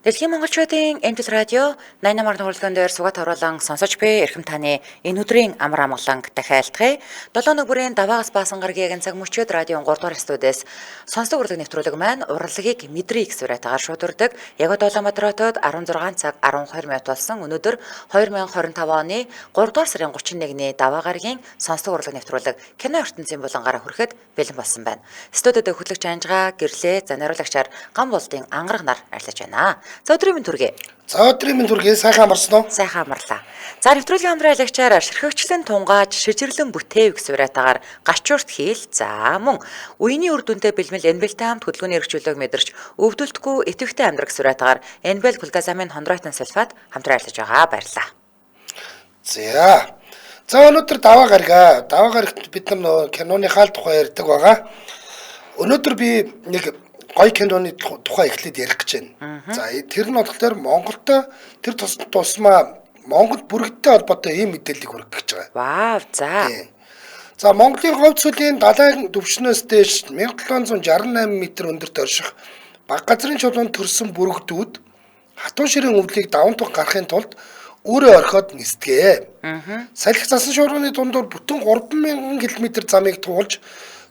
Дэлхийн монголчуудын Эмтэл радио 88 дугаар дээр сугат оруулан сонсож буй эрхэм таны энэ өдрийн амар амгаланг дахиалтгая. 7 өдрийн даваагаас баасан гарагийн цаг мөчид радион 3 дугаар студиэс сонсдог урлаг нэвтрүүлэг маань урлагийг мэдрий гэх сураатаар шуудурдаг. Яг Улаанбаатар хотод 16 цаг 12 минут болсон. Өнөөдөр 2025 оны 3 дугаар сарын 31-ний даваа гарагийн сонсдог урлаг нэвтрүүлэг кино ертөнцийн булангаараа хүрэхэд бэлэн болсон байна. Студиуд хөтлөгч Анжгаа гэрлээ занариулагчаар гам болдын ангараг нар арилж байна. За өдрийн мэнд хүргэе. За өдрийн мэнд хүргэе. Сайхан амарсан уу? Сайхан амарлаа. За нэвтрүүлгийн хамраалагчаар ширхэгчлэн тунгааж шижирлэн бүтээв гэсэн уриатаагаар гачуурт хийл. За мөн үений үр дүнтэй бэлмэл Энбэлтэй хамт хөдөлгөөний эрхчлөлөг мэдэрч өвдөлтгүй идэвхтэй амьдрах гэсэн уриатаагаар Энбэл глутазамин хондроитын сульфат хамтран арилж байгаа. Баярлалаа. За өнөөдөр даваа гарагт бид нар киноны хаал тухай ярьдаг байгаа. Өнөөдөр би нэг гоё киноны тухай эхлээд ярих гэж байна. За тэр нь болохоор Монголтой тэр тусмаа Монгол бүрэгдтэй холбоотой ийм мэдээллийг хүргэх гэж байгаа. Вау, за. За Монголын говь цөлийн далайн түвшнээс дээш 1768 м өндөрт орших баг газрын чулуунд төрсөн бүрэгдүүд хатуу ширээ өвлийг даван тух гарахын тулд өөрөө орхиод нисдэгэ. Салхи засан шуурганы дундуур бүтэн 3000 км замыг туулж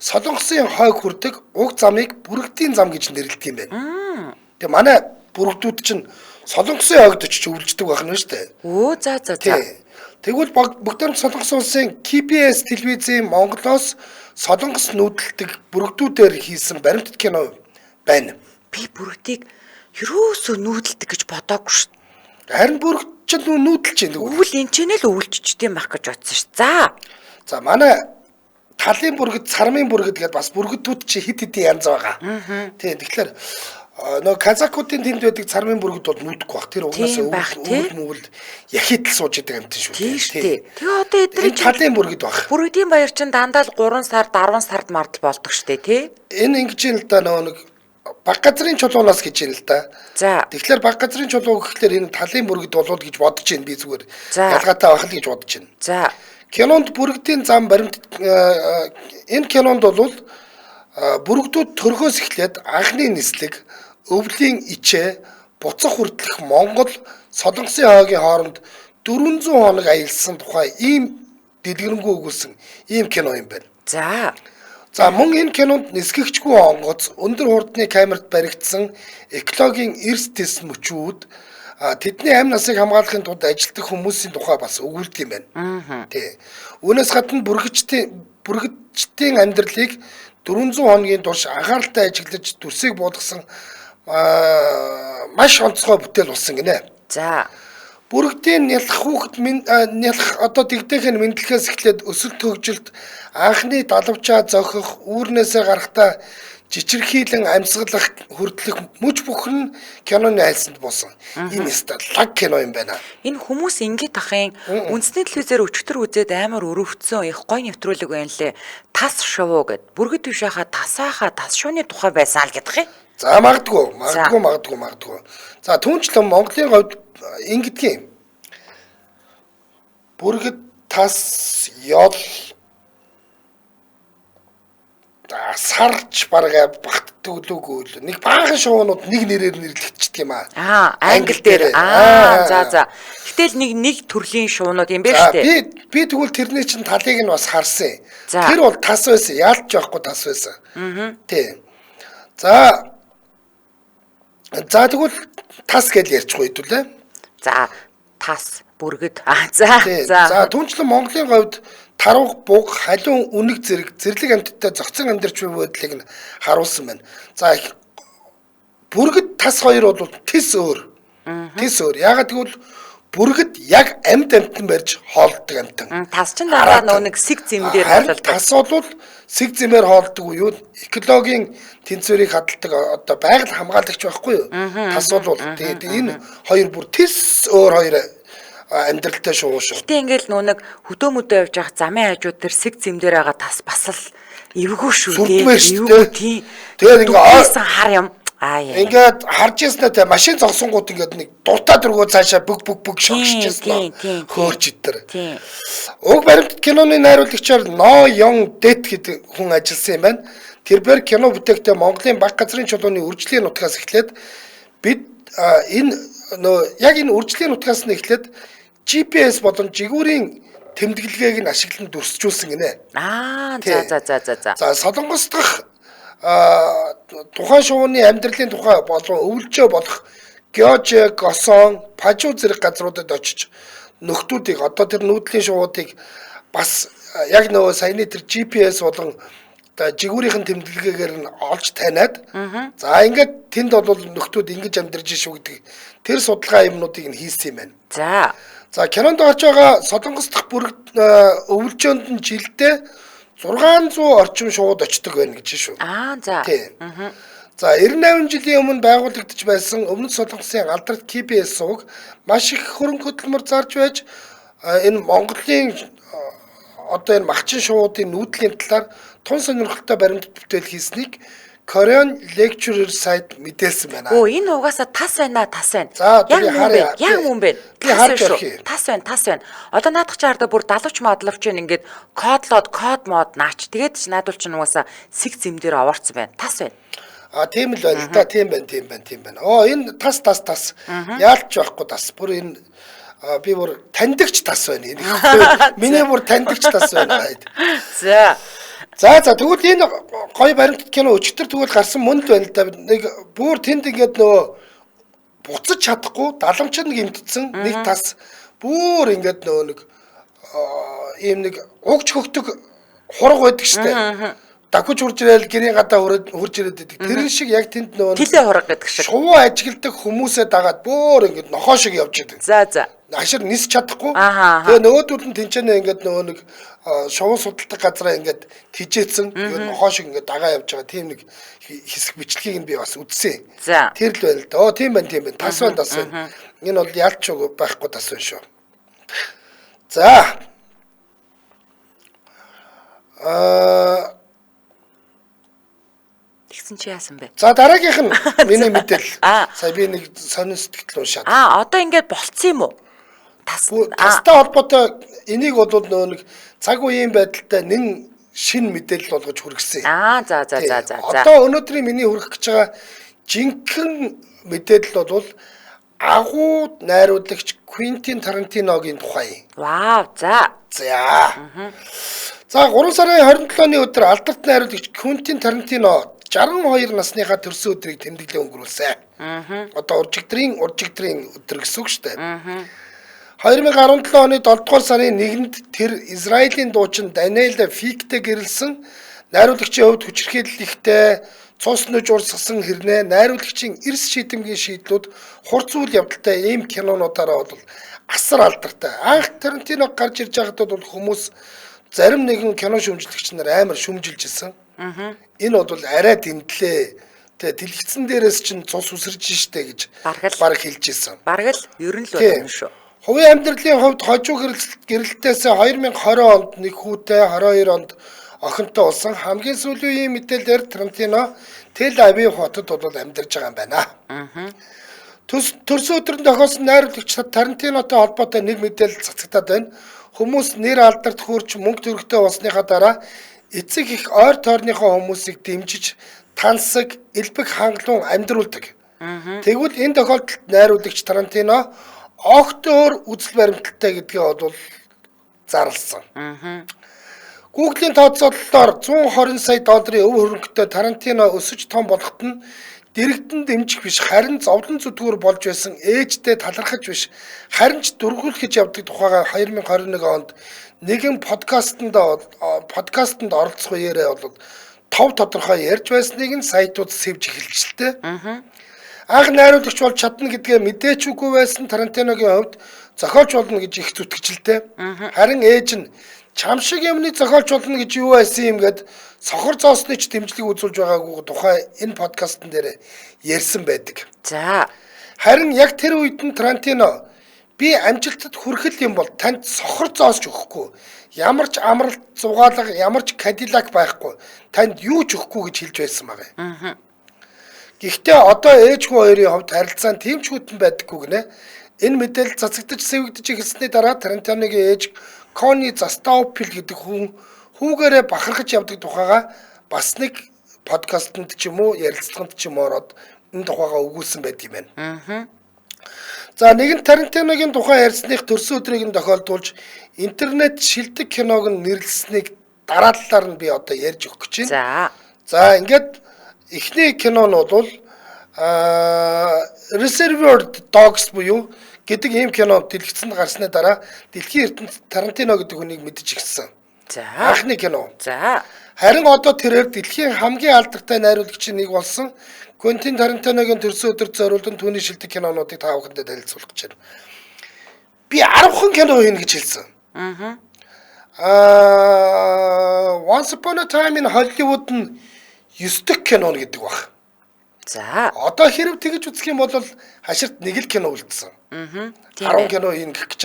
Солонгосын хойг хүрдэг уг замыг бүрэгдийн зам гэж нэрлэдэг юм байна. Тэгээ манай бүрэгдүүд чинь Солонгосын хойгд очиж өвлждөг байх нь шүү дээ. Оо за. Тэгвэл бүгд Солонгос улсын KBS телевизийн Монголоос Солонгос нүүдэлдэг бүрэгдүүдээр хийсэн баримтат кино байна. Би бүрэгдийг юусоо нүүдэлдэг гэж бодоагүй шүү. Харин бүрэгд чинь нүүдэлж байна. Өвөл энэ ч нэл өвлжчихдээ байх гэж бодсон шүү. За манай талын бүргэд, сармын бүргэд гэдээ бас бүргэдүүд чи хит хитийн янз байгаа. Тийм. Тэгэхээр нөгөө казакуудын тэнд байдаг цармын бүргэд бол нүүдэхгүй баг. Тэр угаасаа өвөл яхид л сууж идэг амт шүү дээ. Тийм. Тэгээ одоо эдгээр талын бүргэд баг. Бүргэдийн баяр чинь дандаа л 3 сард 10 сард мартал болдог шүү дээ, тий? Энэ ингэж юм л да нөгөө нэг баг газрын чулуунаас гэж юм л да. За. Тэгэхээр баг газрын чулуу гэхэлэр энэ талын бүргэд болоод гэж бодож байна би зүгээр. Ялгаатай байх л гэж бодож байна. За. Кинонд бүрэгдийн зам баримт энэ кинонд бол бүрэгдүүд төрхөөс эхлээд анхны нислэг, өвлийн ичээ, буцах хүртэлх Монгол Солонгосын хойгийн хооронд 400 хоног аялсан тухай ийм дэлгэрэнгүй өгүүлсэн ийм кино юм байна. За мөн энэ кинонд нисгэгчгүй онгоц, өндөр хурдны камерт баригдсан экологийн эрс тес мөчүүд тэдний амь насыг хамгаалахын тулд ажилтдаг хүмүүсийн тухай бас өгүүлдэг юм байна. Тий. Үүнээс гадна бүрэгчдийн амьдралыг 400 хоногийн турш анхааралтай ажиглаж дүрсийг буулгасан маш онцгой бүтээл болсон гинэ. За. Бүрэгдийн нялх одоо дэгдэхэн мэдлэгээс эхлээд өсөлт хөгжилд анхны далавчаа зохих, үүрнээсээ гарахтаа жичирхийлэн амьсгалах хүртэлх мөч бүхэн киноны айлсанд буусан. Энэ лаг кино юм байна. Энэ хүмүүс ингэж тахын үндэсний телевизээр өчтөр үзээд амар өрөвцсөн их гоё нэвтрүүлэг байна лээ. Тас шоу гэд. Бүргэд биш хаа тас шууны тухай байсан л гэдэг юм. За магадгүй. За түүнчлэн Монголын говьд ингэдэг юм. Бүргэд тас ёл сарч баргаа багтдаг лүгөө нэг баахан шоунууд нэг нэрээр нэрлэгдчихдэг юм аа. Англи дээр. За. Гэтэл нэг төрлийн шоунууд юм байна шүү дээ. Би тэгвэл тэрний чинь талыг нь бас харсан. Тэр бол тас байсан. Яалж байхгүй тас байсан. Тийм. За тэгвэл тас гэж ярьчихгүй хэдүүлээ. За тас бүргэд. За түүнчлэн Монголын говьд таруух буг халуун үнэг зэрлэг амьтдтай зохицон амьдарч буй байдлыг нь харуулсан байна. За бүргэд тас хоёр бол тис өөр. Ягаад гэвэл бүргэд яг амьтан барьж хоолдог амьтан. Тас чинь дараа нэг сэг зэмдээр хоолдог. Тас бол сэг зэмээр хоолдог уу? Экологийн тэнцвэрийг хадгалдаг одоо байгаль хамгаалагч байхгүй юу? Тас бол тэгээд энэ хоёр бүр тис өөр хоёр амьдралтай шүү. Гэтэ ингээл нэг хөдөө явж байгаа замын хажууд тэр сэг зэмдэр байгаа тас бас л эвгүй шүү дээ. Тэгээд ингээд хар юм. Ингээд харж яснаа те машин зогсонгууд ингээд нэг дуртай дургуу цаашаа бүг шогшиж яснаа. Хөөрч итэр. Уг баримт киноны найруулагчаар Но Ён Дэт гэдэг хүн ажилласан юм байна. Тэрээр кино бүтээхдээ Монголын баг газрын чулууны үржлийн нутгаас эхлээд бид энэ яг энэ үржлийн утгаас нь эхлээд GPS болон жигүүрийн тэмдэглэгийг нь ашиглан дүрсжүүлсэн гинэ. За. За Солонгос дахь тухайн шувууны амьдралын тухай болон өвлжөө болох Геожэ, Госон, Пажу зэрэг газруудад очиж нөхдүүдийг одоо тэр нүүдлийн шувуудыг бас яг нөгөө саяны тэр GPS болон жигүүрийн тэмдэглэгээр нь олж таниад за ингээд тэнд бол нөхдүүд ингэж амьдарч шүү гэдэг тэр судалгаа юмнуудыг нь хийсэн юм байна. За кинонд орж байгаа Солонгос дахь бүрэг өвлжөөнд нь жилдээ 600 орчим шууд очдог байна гэж шүү. За 98 жилийн өмнө байгуулагдаж байсан Өмнөд Солонгосын алдарт KBS суваг маш их хөрөнгө хөдөлмөр зарж байж энэ Монголын одоо энэ махчин шуудын нүүдлийн талаар тун сонирхолтой баримт бүтээл хийснийг Korean Lecturer сайт мэдээлсэн байна. Энэ угаасаа тас байна. За яг юм бэ? Тас байна. Одоо наадах чаардаа бүр далавч модловч ингээд код мод наач. Тэгээд ч наадвал ч нугасаа сэг зэмдэр овоорцсон байна. Тас байна. Тийм л байна л да. Тийм байна. Энэ тас. Яалч байхгүй тас. Бүр энэ би бүр тандагч тас байна. Миний бүр тандагч тас байна. За тэгвэл энэ гоё баримтат кино өчтөр тэгвэл гарсан мөнд байна л да. Нэг бүр тэнд ингээд нөгөө буцаж чадахгүй даламчид гимтсэн нэг тас бүр ингээд нөгөө нэг ийм нэг угч хөгтөг хураг байдаг штэ. Дагвж хурж ирэл гэрийн гадаа хурж ирээд байдаг. Тэр шиг яг тэнд нөгөө тэлээ хураг гэдэг шиг. Шувуу ажигладаг хүмүүсээ дагаад бүр ингээд нохоо шиг явж идэг. За. Ашир нис чадахгүй. Тэгээ нөгөөдүүд нь тэнцэнэ ингээд нөгөө нэг шувуу судалдаг газараа ингээд тижээцсэн. Нохоо шиг ингээд дагаа явж байгаа тийм нэг хэсэг бичлэгийг нь би бас үзсэн. Тэр л байна л да. Тийм байна. Тас байна. Энэ бол ялч байхгүй тас байна шүү. За. Тэгсэн чи яасан бэ? За дараагийнх нь миний мэдээлэл. Сая би нэг сонин сэтгэл уншаад. Одоо ингээд болцсон юм уу? Тастай холбоотой энийг бол нөгөө нэг цаг үеийн байдалтай нэн шин мэдээлэл болгож хүргэсэн. За. Одоо өнөөдрийн миний хүргэх гэж байгаа жинхэнэ мэдээлэл бол агуу найруулагч Квентин Тарантиногийн тухай. Вау, за. За 3 сарын 27-ны өдөр алдарт найруулагч Квентин Тарантино 62 насныхаа төрсөн өдрийг тэмдэглэн өнгөрүүлсэн. Одоо уржигдрийн өдөр гэсэн үг шүү дээ. 2017 оны 7 дугаар сарын 1-нд тэр Израилийн дуучин Даниэл Фигтэй гэрэлсэн найруулагчийн хувьд хүчирхийлэл ихтэй цус нүж урсгасан хэрнээ найруулагчийн эрс шийдэмгийн шийдлүүд хурц үйл явдалтай ийм кинонуудаараа бол асар алдартай. Анх Тарантино гарч ирж байхад бол хүмүүс зарим нэгэн кино шүүмжлэгч нар амар шүмжилж ирсэн. Энэ бол арай дэмтлээ. Тэгээ дэлгэцэн дээрээс чинь цус үсэрж штэ гэж баг хэлж ирсэн. Бараг л ер нь л байна шүү. Хувийн амьдралын хувьд хожуу гэрэлтээс 2020 онд нэг хүүтэй 22 онд охинтой болсон. Хамгийн сүүлийн мэдээлэлээр Тарантино Тел Авив хотод бол амьдарч байгаа юм байна. Төрсөн өдрөнд тохиолсон найруулагч Тарантинотой холбоотой нэг мэдээлэл цацагдаад байна. Хүмүүс нэр алдарт хүрч мөнгө төрөхтэй болсныхаа дараа эцэг их ойр тойрныхоо хүмүүсийг дэмжиж тансаг, элбэг хангалуун амьдруулдаг. Тэгвэл энэ тохиолдолд найруулагч Тарантино огт өөр үзэл баримталтай гэдгээ бол зарласан. Google-ийн тооцоололоор 120 сая долларын өв хөрөнгөтэй Тарантино өсөж том болоход нь дэрэгдэн дэмжих биш, харин зовлон зүтгүүр болж байсан ээжтэй талархаж биш, харин ч дөрвөлгөж явдаг тухайга 2021 онд нэгэн подкастэнд оролцох үеэрээ бол тов тодорхой ярьж байсныг нь сайтууд сэвж эхэлжлээ. Анх найруулагч бол чадна гэдгээ мэдээч үгүй байсан Тарантиногийн хувьд зохиолч болно гэж их зүтгэжлээ. Харин ээж нь чам шиг юмны зохиолч болно гэж юу байсан юм гэд сохор зоосны ч дэмжлэг үзүүлж байгаагүй тухай энэ подкастн дээр ярьсан байдаг. За. Харин яг тэр үед нь Тарантино би амжилтад хүрэхэл юм бол танд сохор зоосч өгөхгүй. Ямар ч амралт зугаалга, ямар ч Cadillac байхгүй. Танд юу ч өгөхгүй гэж хэлж байсан байгаа. Гэхдээ одоо ээжгүй хоёрын хувьд харилцаа нь тийм ч хүйтэн байдаггүй гинэ. Энэ мэдээлэл цацагдж сэвэгдэж эхэлсний дараа Тарантиногийн ээж Кони Застаупил гэдэг хүн хүүгээрээ бахархаж явдаг тухайга бас нэг подкастэнд ч юм уу ярилцлаганд ч юм ороод энэ тухайгаа өгүүлсэн байдаг юм байна. За нэгэн Тарантиногийн тухай ярьсных төрсөн өдрийг нь тохиолдуулж интернет шилдэг киног нь нэрлэснийг дараалалаар нь би одоо ярьж өгөх гэж байна. За ингээд эхний кино нь бол Reservoir Dogs буюу гэдэг ийм кино дэлгэцэнд гарсны дараа дэлхийн ертөнцид Тарантино гэдэг хүнийг мэдэж ирсэн. За анхны кино. За харин одоо тэрээр дэлхийн хамгийн алдартай найруулагчийн нэг болсон Квентин Тарантиногийн төрсөн өдөрт зориулсан түүний шилдэг кинонуудыг та бүхэндээ танилцуулах гэж байна. Би 10хан кино хийнэ гэж хэлсэн. Once Upon a Time in Hollywood нь 9 дахь кино гэдэг баг. За одоо хэрэг тэгж үзэх юм бол хаширт нэг л кино үлдсэн. 10 кино хийнэ гэж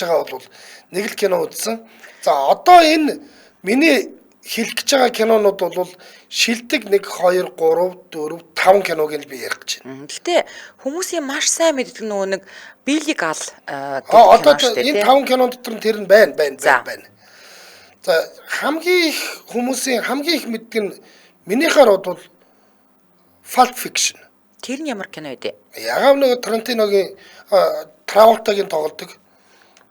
байгаа бол нэг л кино үлдсэн. За одоо энэ миний хэлэх гэж байгаа кинонууд бол шилдэг 1 2 3 4 5 киног нь би ярих гэж байна. Гэхдээ хүмүүсийн маш сайн мэддэг нөгөө нэг Билли Гал одоо энэ 5 кинон дотор нь тэр нь байна. За хамгийн их хүмүүсийн хамгийн их мэддэг нь минийхаар бол Pulp Fiction. Тэр нь ямар кино вэ? Ягаав нэг Тарантиногийн Траволтагийн тоглодог.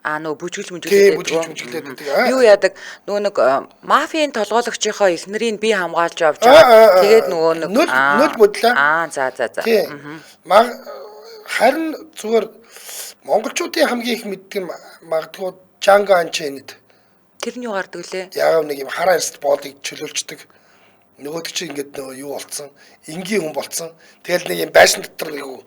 Нөгөө бүжгэлээд байдаг. Юу яадаг нөгөө нэг мафийн толгойлогчийнхоо эхнэрийг би хамгаалж явж байгаа. Тэгээд нөгөө нэг нөл бодлоо. За. Харин зүгээр монголчуудын хамгийн их мэддэг магадгүй Django Unchained. Тэр нь юу гардаг лээ? Ягаав нэг юм хараа эрст боолыг чөлөөлчдөг. Нөгөөд чи ингээд нөгөө юу болцсон, энгийн хүн болцсон. Тэгэл нэг юм байшин дотор нэг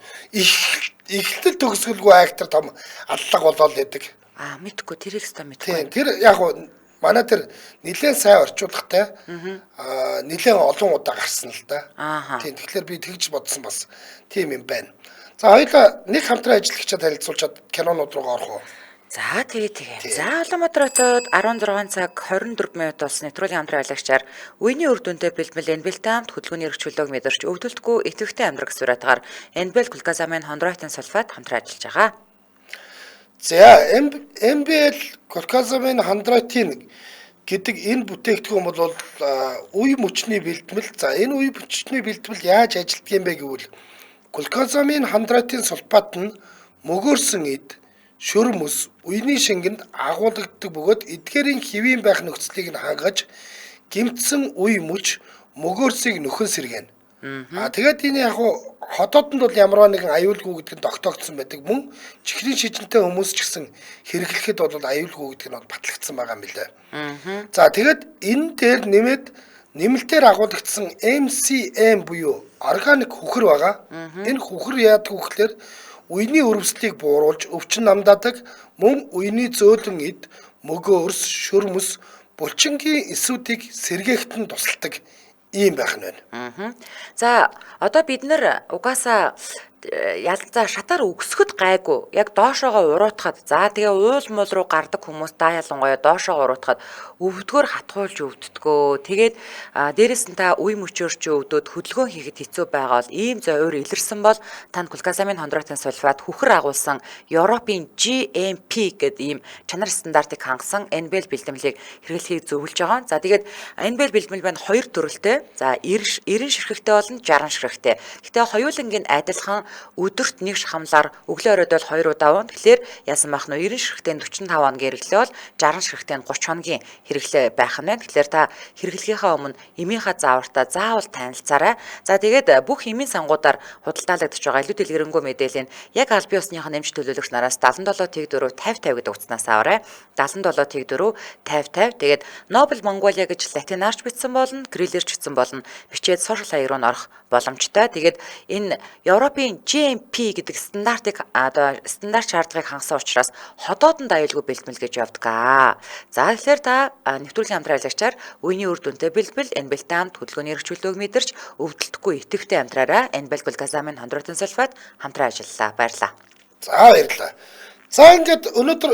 ихтэл төгсгөлгүй актер том аллаг болоод байдаг. Мэдгүй тэрийг ста мэдгүй. Тэр яг уу манай тэр нэлээд сайн орчуулгатай. Нэлээд олон удаа гарсан л да. Тийм тэгэхээр би тэгж бодсон бас тийм юм байна. За хоёулаа нэг хамтран ажиллагчаа танилцуулчаад кинонууд руу орох уу? За тэгээ. За Улаанбаатар хотод 16 цаг 24 минут болсон нэвтрүүлгийн хамтран ажиллагчаар үений үр дүнтэй бэлтгэл NBL-тэй хамт хөдөлгөөний эрхчлөлөөг мэдэрч өвдөлтгүй идэвхтэй амьдрах сураатгаар NBL глюкозамин хондротын сульфат хамтран ажиллаж байгаа. За NBL глюкозамин хондротын гэдэг энэ бүтээгдэхүүн бол үе мөчний бэлтгэл. За энэ үе мөчний бэлтгэл яаж ажилладаг юм бэ гэвэл глюкозамин хондротын сульфат нь мөгөөрсөн эд шөрмөс үений шингэнд агуулгаддаг бөгөөд эдгээрийн хэвийн байх нөхцөлийг нь хангаж гэмтсэн үе мөч мөгөөрсийг нөхөн сэргэнэ. Тэгээд энэ яг хотоодонд бол ямар нэгэн аюулгүй гэдэг нь тогтоогдсон байдаг. Мөн чихрийн шижинтэй хүмүүс ч гэсэн хэрэглэхэд бол аюулгүй гэдэг нь батлагдсан байгаа юм лээ. За тэгээд энэ дээр нэмэлтээр агуулгдсан MCM буюу органик хүхэр байгаа. Энэ хүхэр яадаг вэ гэхээр үений өрөвслийг бууруулж өвчин намдаадаг, мөн үений зөөлөн эд, мөгөөрс, шөрмөс, булчингийн эсүүдийг сэргээхт нь тусалдаг ийм байх нь байна. За одоо бид нар угаасаа ялцаа шатаар өгсөхөд гайгүй яг доошоогоо уруутахад за тэгээ уул мул руу гардаг хүмүүс даа ялангуяа доошоогоо уруутахад өвдгөр хатгуулж өвддгөө тэгээд дээрэс нь та үе мөчөөр ч өвдөд хөдөлгөөн хийхэд хэцүү байгаа бол ийм зовёр илэрсэн бол танд глюкозамин хондротын сульфат хүхэр агуулсан Европын GMP гэдэг ийм чанар стандартыг хангасан NBL бэлтгэлийг хэрэглэхийг зөвлөж байгаа. За тэгээд NBL бэлтгэл байна 2 төрөлтэй. За 90 ширхэгтэй болон 60 ширхэгтэй. Гэтэ хоёулангийн адилхан өдөрт нэг шахамлаар өглөө оройд бол 2 удаа уун. Тэгэхээр яасан байх нь 90 ширхэгтэй 45 хоногийн хэрэглээ бол 60 ширхэгтэй 30 хоногийн хэрэглээ байх нь байна. Тэгэхээр та хэрэглэхийнхаа өмнө эмийнхаа заавартаа заавал танилцаарай. За тэгээд бүх эмийн сангуудаар худалдаалагдж байгаа илүү дэлгэрэнгүй мэдээлэл нь яг аль бие усныхаа нэмж төлөөлөгч нараас 77-4 50-50 гэдэг утаснаас аваарай. 77-4 50-50. Тэгээд Nobel Mongolia гэж латинаарч бичсэн болно, кириллэрч бичсэн болно. Бичээд сошиал хаяг руу орох боломжтой. Тэгээд энэ Европын GMP гэдэг стандартыг стандарт шаардлагыг хангасан учраас хотоодонд аюулгүй бэлтгэл гэж явдаг. За тэгэхээр та нэвтрүүлгийн хамтран ажиллагчаар үений үр дүнтэй бэлтгэл NBL-тэй хамт хөдөлгөөний эрхчлөлөөг мэдэрч өвдөлтгүй идэвхтэй амьдраарай. NBL глюкозамин хондротын сульфат хамтран ажиллалаа. Баярлалаа. За баярлалаа. За ингээд өнөөдөр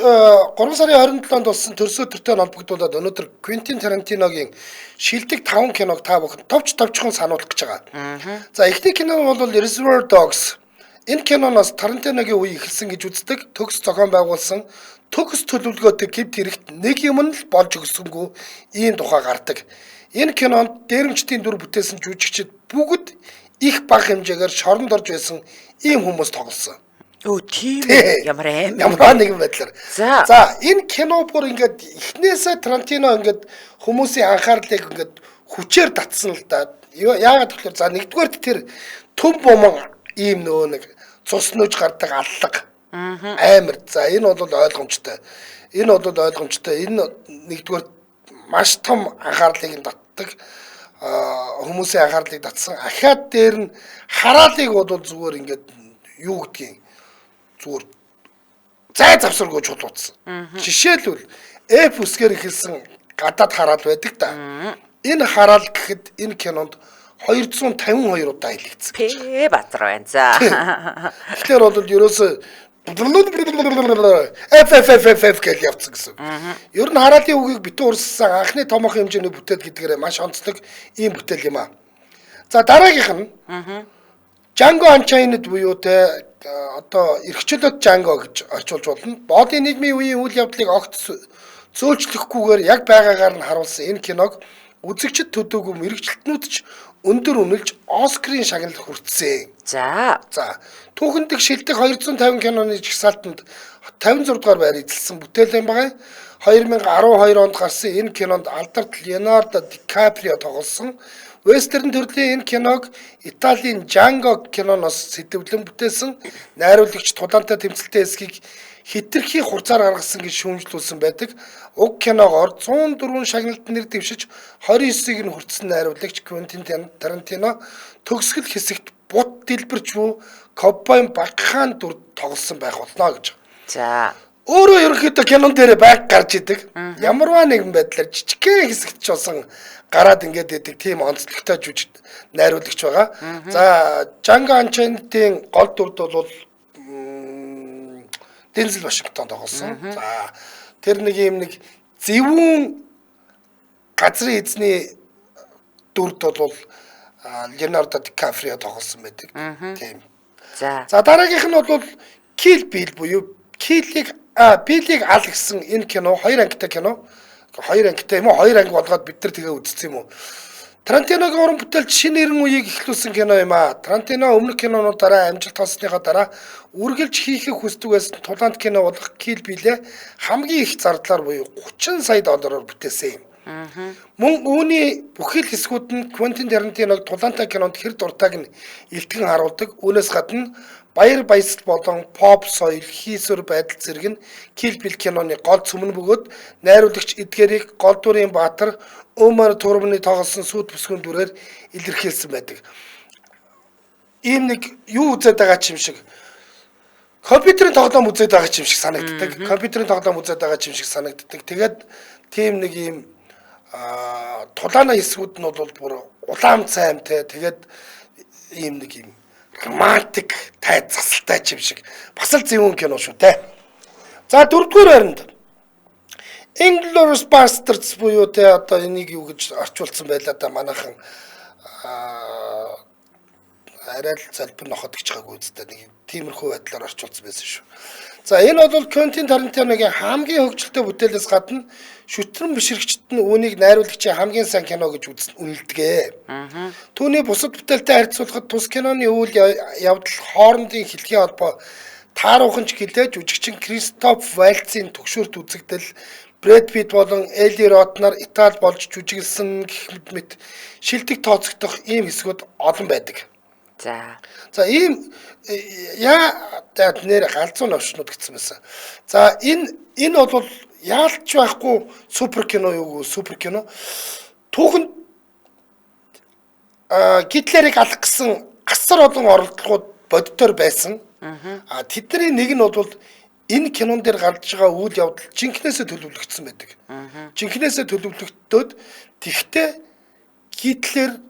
3 сарын 27-нд болсон төрсөн өдөртэй холбогдуулаад өнөөдөр Квентин Тарантиногийн шилдэг 5 киног та бүхэн товчхон сануулах гэж байгаа. За эхний кино бол Reservoir Dogs. Энэ киноноос Тарантиногийн үе эхэлсэн гэж үздэг. Төгс зохион байгуулсан төгс төлөвлөгөөтэй гэмт хэрэгт нэг юм л болж өгсөнгүй ийм тухай гардаг. Энэ кинонд дээрэмчдийн дүр бүтээсэн жүжигчид бүгд их бага хэмжээгээр шоронд орж байсан ийм хүмүүс тоглосон. Өө тийм үү? Ямар аим. Ямар нэгэн байдлаар. За энэ кино бүр ингээд эхнээсээ Тарантино ингээд хүмүүсийн анхаарлыг ингээд хүчээр татсан л да. Яагаад гэвэл за нэгдүгээрт тэр төв бомон ийм нөө нэг цус нөөж гардаг аллага. Амар. За энэ бол ойлгомжтой. Энэ нэгдүгээр маш том анхаарлыг татдаг. Хүмүүсийн анхаарлыг татсан. Ахаад дээр нь хараалыг бол зүгээр ингээд юу гэдгийг зүгээр зай завсаргүй чулуудсан. Жишээлбэл F үсгээр ихэлсэн гадаад хараал байдаг да. Энэ хараал гэхэд энэ кинонд 252 удаа хэлэгдсэн. Пэ базар байна. За. Тэгэхээр бол ерөөсөө FFFFF гэж явцсан гэсэн. Ер нь хараалын үгийг битүү урссан анхны томоохон хэмжээний бүтээл гэдгээрээ маш онцлог ийм бүтээл юм аа. За дараагийнх нь Django Unchained буюу те одоо эрхчлөлт Django гэж орчуулж болно. Боодын нийгмийн үеийн үйл явдлыг огт зөөлчлөхгүйгээр яг байгаагаар нь харуулсан энэ киног үзэгчд төдөөгүй мэрэгчлэтнүүд ч өндөр үнэлж Оскарын шагнал хүртсэн. За түүхэндх шилдэг 250 киноны жагсаалтанд 56 дугаар байр эзэлсэн бүтээл юм байна. 2012 онд гарсан энэ кинонд алдарт Леонардо Ди Каприо тоглосон. Вестерн төрлийн энэ киног Италийн Django киноноос сэтвлэн бүтээсэн. Найруулагч тулаантай тэмцэлтэй эсхийг хитрхи хурцаар гаргасан гэж шүүмжлүүлсэн байдаг. Уг киногоор 104 шагналд нэр дэвшиж 29-ийг нь хүртсэн найруулагч Квентин Тарантино төгсгөл хэсэгт бут дэлбэрч буй ковбойн багахан дүр тоглосон байх болно гэж. За өөрөө ерөнхийдөө кинон дээр байг гарч идэг. Ямарваа нэгэн байдлаар жижигхэн хэсэгт ч болсон гараад ингээд идэг тийм онцлогтой жүжиг найруулагч байгаа. За Django Unchained-ийн гол дүрд бол Дензел Вашингтон тоглосон. За тэр нэг юм нэг зөвүүн газрын эзний дүрд бол Леонардо Ди Каприо тоглосон байдаг. Тийм. За дараагийнх нь бол Kill Bill буюу Bill-ийг ал гэсэн энэ кино хоёр ангитай кино. Хоёр ангитай юм уу? Хоёр анги болгоод бид нар тэгээ үзсэн юм уу? Тарантиногийн уран бүтээлч шинэ эрен үеийг эхлүүлсэн кино юм аа. Тарантино өмнөх кинонуудаараа амжилт олсныхаа дараа үргэлж хийхийг хүсдэг байсан тулаанд кино болох Kill Bill хамгийн их зардлаар буюу $30 сая бүтээсэн юм. Мөн үүний бүхэл хэсгүүд нь Квентин Тарантиног тулаантай кинонд хэр дуртайг нь илтгэн харуулдаг. Үүнээс гадна баяр баясгал болон pop соёл, хийсвэр байдал зэрэг нь Kill Bill киноны гол цөмөн бөгөөд найруулагч эдгээрийг гол дүрийн баатар Умар Турманы тоглосон сүйт бүсгүйн дүрээр илэрхийлсэн байдаг. Ийм нэг юу үзээд байгаа ч юм шиг компьютерийн тоглоом үзээд байгаа ч юм шиг санагддаг. Тэгээд тийм нэг ийм тулааны хэсгүүд нь бол бүр улаан цаймтай. Тэгээд ийм нэг ийм романтик тайд засалтай юм шиг бас л зөвүүн кино шүү те. За дөрөвдүгээр байранд Inglourious Basterds буюу те одоо энийг юу гэж орчуулсан байлаа да манайхан арай л залбир нохот гэж байгаагүй үстэй нэг тиймэрхүү байдлаар орчуулсан байсан шүү. За энэ бол Квентин Тарантиногийн хамгийн хөгжилтэй бүтээлээс гадна шүтрэн бишрэгчд нь үүнийг найруулагчийн хамгийн сайн кино гэж үнэлдэг. Түүний бусад бүтээлтэй харьцуулахад тус киноны үйл явдал хоорондын хэлхийн холбоо тааруухан ч гэлээж жүжигчин Кристоф Вальцийн төгшөөрт үзэгдэл Брэд Питт болон Эли Рот нар Итали болж жүжиглсэн гэх мэт шилдэг тооцогдох ийм хэсгүүд олон байдаг. За ийм нэр галзуу новшнууд гэсэн байсан. За энэ бол яалч байхгүй супер кино юу супер кино. Түүхэнд Гитлерийг алах гэсэн асар олон оролдлогууд бодитоор байсан. Тэдний нэг нь бол энэ кинон дээр гарч байгаа үйл явдал жинхнээсээ төлөвлөгдсөн байдаг. Жинхнээсээ төлөвлөгдөөд тэгтээ Гитлер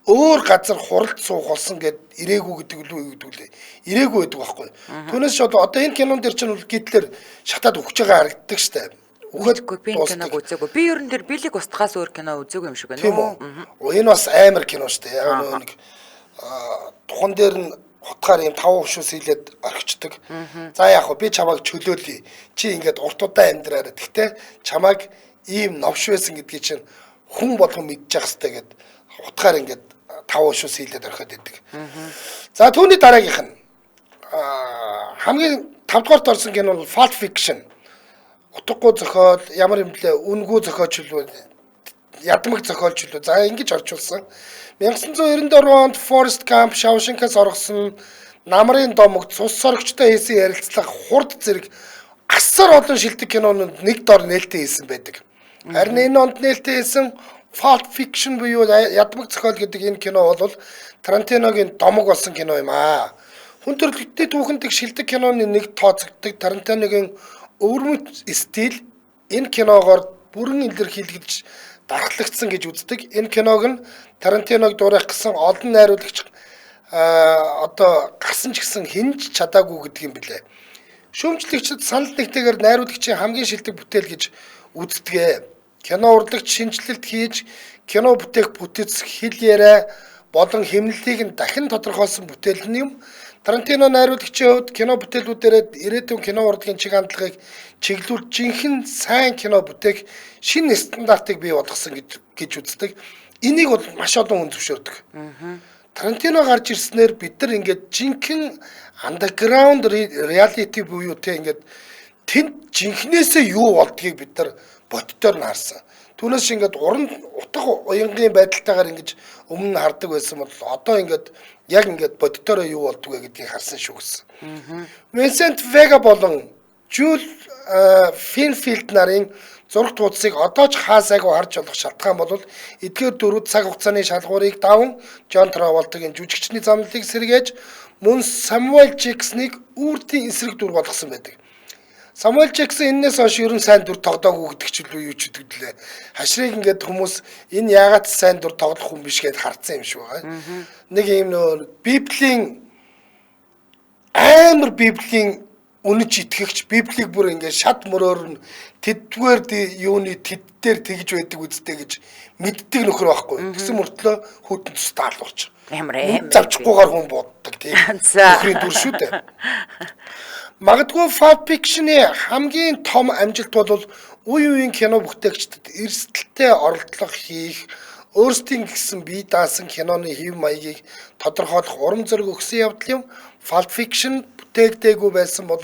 өөр газар хуралд суух болсон гэд ирээгүй гэдэг лээ. Ирээгүй байдаг байхгүй. Түүнээс ч одоо энэ кинон дээр ч Гитлер шатаад өгч байгаа харагддаг штэ. Үгүй би киног үзээгүй. Би ерөн тэр Биллиг устгаас өөр кино үзээгүй юм шиг байна. Энэ бас амар кино штэ. Яг нэг тухан дээр нь утгаар юм 5 хөшөөс хилээд орхичдаг. За яг би чамайг чөлөөлье. Чи ингээд урт удаа амьдраарай. Гэхдээ чамайг ийм новш байсан гэдгийг чинь хүн болгон мэдчих хэвээр гэд утгаар ингээд 5 шус хийлээд орхиод идэг. За түүний дараагийнх нь хамгийн 5 дугаарт орсон кино бол Pulp Fiction. Утгагүй зохиол, ямар юм блэ, үнгүй зохиолчлууд, ядмаг зохиолчлууд. За ингэж орчуулсан. 1994 онд Forrest Gump, Shawshank-аас орсон Намрын домогт цус сорогчтой хийсэн ярилцлага хурд зэрэг асар олон шилдэг кинонууд нэг дор нээлттэй хийсэн байдаг. Харин энэ онд нээлттэй хийсэн Pulp Fiction буюу ядмаг зохиол гэдэг энэ кино бол Тарантиногийн домог болсон кино юм аа. Хүн төрөлхтөд түүхэндэг шилдэг киноны нэг тооцогддог Тарантиногийн өвөрмөц стил энэ киногоор бүрэн илэрхийлэгдэж дархлагдсан гэж үздэг. Энэ киног нь Тарантиног дуурайх гэсэн олон найруулагч одоо гарсан ч гэсэн хинж чадаагүй гэдэг юм билээ. Шүүмжлэгчид санал нэгтэйгээр найруулагчийн хамгийн шилдэг бүтээл гэж үздэг. Кино урлагч шинжилэлт хийж кино бүтээх бүтэц хэл яриа болон хэмнэлтийг нь дахин тодорхойлсон бүтээл нь юм. Тарантино найруулагчийн хувьд кино бүтээлүүдээр ирээдүйн кино урлагийн чиг хандлагыг чиглүүлж жинхэнэ сайн кино бүтээх шинэ стандартыг бий болгосон гэж үздэг. Энийг бол маш олон хүн зөвшөөрдөг. Тарантино гарч ирснээр бид нар ингээд жинхэнэ underground reality буюу те ингээд тэнд жинхнээсээ юу болдгийг бид нар боддоор нь харсан. Түүнээс ингээд уран утга уянгийн байдалтайгаар ингэж өмнө нь хардаг байсан бол одоо ингээд яг ингээд боддороо юу болдгоо гэдгийг харсан шүү гэсэн. Vincent Vega болон Jules Finfield нарын зураг туудсыг одоо ч хаасайгүй харж болох шалтгаан бол эдгээр дөрвөд цаг хугацааны шалгуурыг даван John Travolta-гийн жүжигчний замналыг сэргээж мөн Samuel Jackson-ыг үрдийн эсрэг дүр болгосон байдаг. Samuel Jackson энэс хойш ерөн сайн дүр тоглоогүй гэдэг ч үлээ юу ч үтгэлээ. Хашрыг ингээд хүмүүс энэ яагаад сайн дүр тоглох хүн биш гэдээ харцсан юм шүү. Нэг юм нөө Библийн амар Библийн үнэж итгэгч Библийг бүр ингээд шат мөрөөр нь тэдгээр юуны тэд дээр тэгж байдаг үстэй гэж мэддэг нөхөр байхгүй. Гэсэн мөртлөө хүүтэн тустай алуурч. Ямар завчихгүйгээр хүн боддог тийм. Нөхрийн дүр шүү дээ. Магадгүй Pulp Fiction-ы хамгийн том амжилт бол үе үеийн кино бүтээгчдэд эрсдэлтэй оролдлого хийх, өөрсдийн гэсэн бие даасан киноны хэв маягийг тодорхойлох урам зориг өгсөн явдал юм. Pulp Fiction бүтээгдээгүй байсан бол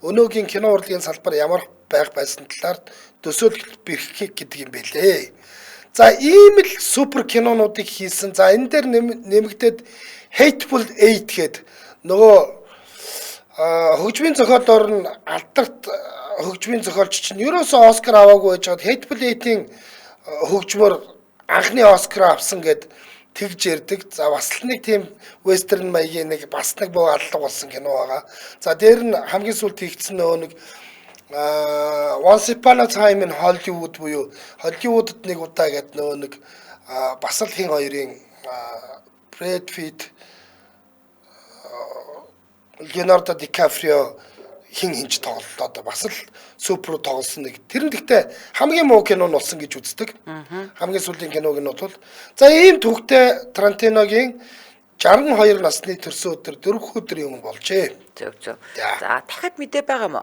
өнөөгийн кино урлагийн салбар ямар байх байсан талаар төсөөлөлт бэрхэх гэдэг юм байлээ. За ийм л супер кинонуудыг хийсэн. За энэ дээр нэмэгдээд Hateful Eight гэдэг нөгөө хөгжмийн зохиолоор нь алдарт хөгжмийн зохиолч чинь ерөөсөө Оскар аваагүй байж хаад Hateful Eight-ийн хөгжмөр анхны Оскар авсан гэд тэгж ярддаг. За бас л нэг тийм вестерн маягийн нэг бас нэг боо аллаг болсон кино байгаа. За дээр нь хамгийн сүүлд хийгдсэн нөгөө нэг Once Upon a Time in Hollywood буюу Hollywood-д нэг удаа гэд нөгөө нэг бас л хин хоёрын Brad Pitt Leonardo DiCaprio хин хинж тоглолт одоо бас л супер тоглосон нэг. Тэр нь гэхдээ хамгийн муу кино нь болсон гэж үздэг. Хамгийн сүүлийн киног нь бол за ийм төвхтэй Тарантиногийн 62 насны төрсөн өдөр 4 өдрийн өмнө болжээ. Зөв. За дахиад мэдээ байгаа мó?